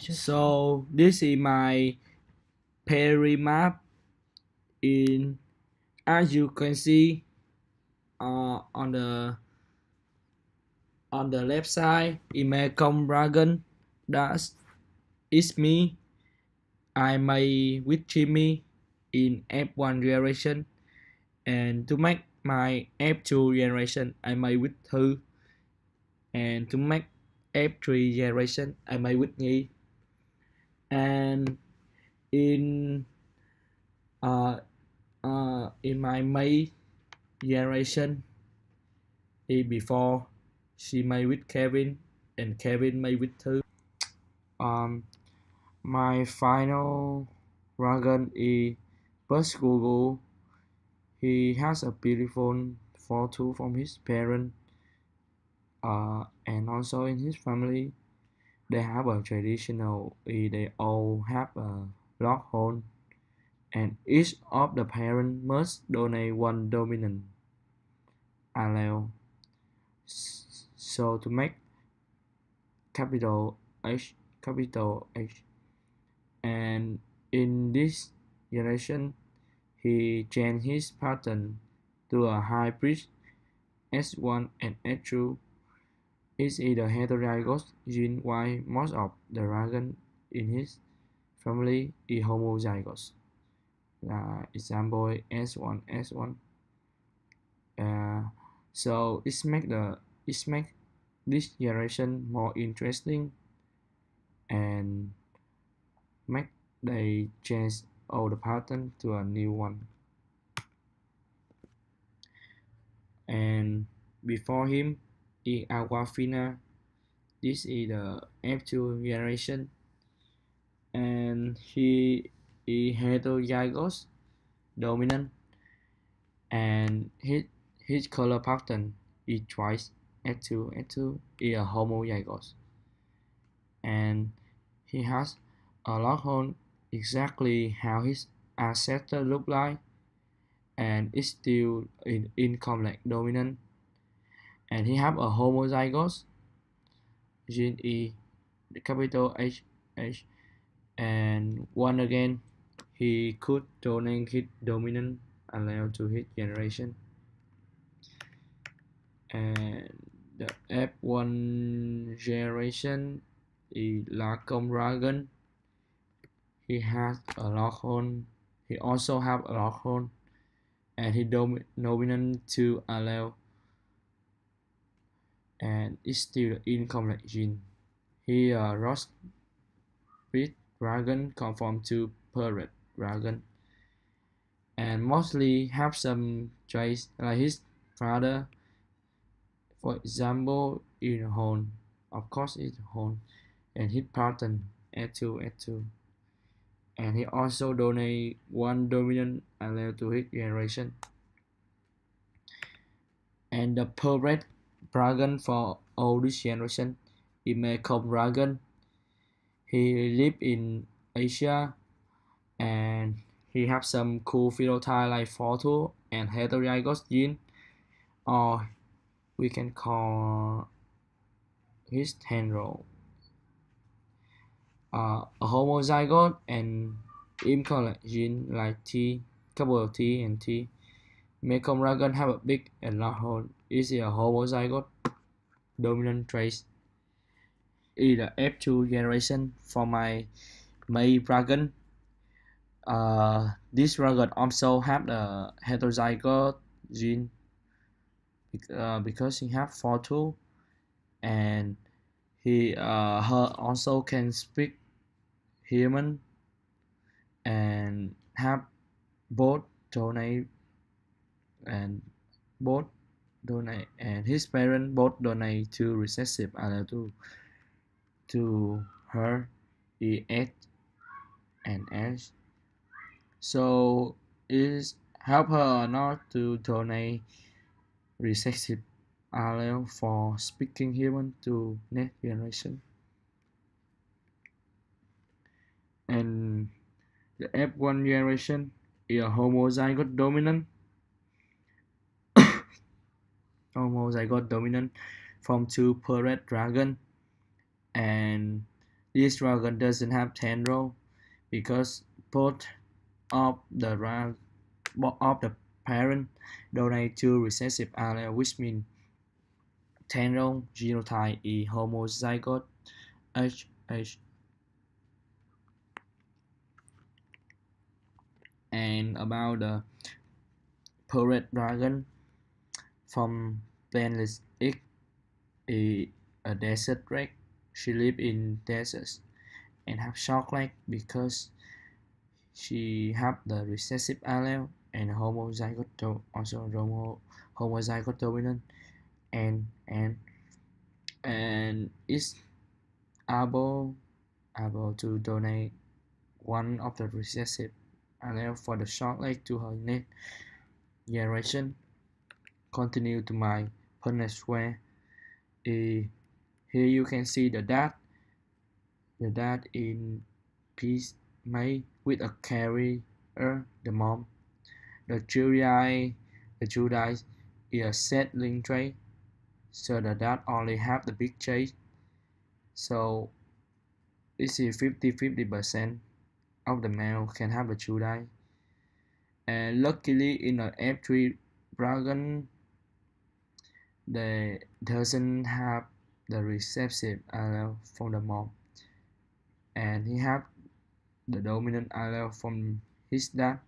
So this is my peri map. In as you can see on the left side, Imecom Dragon. That is me. I made with Jimmy in F1 generation, and to make my F2 generation, I made with Thư, and to make F3 generation, I made with Nhi. And in in my May generation, before she made with Kevin, and Kevin made with Thư. Um, my final dragon is Buzz Google. He has a beautiful photo from his parents, and also in his family. They have a traditional. They all have a lock horn, and each of the parents must donate one dominant allele. So to make capital capital H, and in this generation, he changed his pattern to a hybrid S1 and S2 is either heterozygous gene while most of the dragon in his family is homozygous. Example S1 S1. Uh, so it make this generation more interesting and make they change all the pattern to a new one. And before him is Aquafina. This is the F2 generation, and he is heterozygous dominant, and his color pattern is twice S2 S2 is a homozygous, and he has a lock on exactly how his ancestor look like, and is still in incomplete dominant, and he have a homozygous gene E, the capital H, and one again he could donate his dominant allele to his generation. And the F1 generation is Lacom Dragon. He has a Lockhorn. He also have a Lockhorn, and he dominant to allele, and is still incomplete gene. He Ross with dragon conform to Parrot dragon, and mostly have some traits like his father. For example, in horn, of course, it's horn, and his pattern S2 S2, and he also donate one dominant allele to his generation. And the Parrot dragon for all this generation, it may come dragon. He live in Asia, and he have some cool phenotype like photo and heterozygous gene, or we can call his tendril a homozygote and incomplete gene like T, couple of T and T. Mekong dragon have a big and large horn. Is a homozygote dominant trait. Is the F2 generation for my May dragon. This dragon also have the heterozygote gene because he have photo, and he her also can speak human and have both donate and both donate, and his parents both donate to recessive allele to her ES and S. So it help her not to donate recessive allele for speaking human to next generation. And the F1 generation is a homozygote dominant from two parent dragon, and This dragon doesn't have tendril because both of the parent donate two recessive allele, which means tendril genotype is homozygote HH. And about the parrot dragon from Planet X is a desert rat. She lives in deserts and have short legs because she have the recessive allele and homozygote dominant and is able to donate one of the recessive allele for the short leg to her next generation. Continue to my Punnett square. Here you can see the dot in piece made with a carrier, the mom. The Judae is a set link trait, so the dot only have the big trait. So this is 50% of the male can have the Judae. And luckily in the F3 dragon they doesn't have the recessive allele from the mom, and he have the dominant allele from his dad.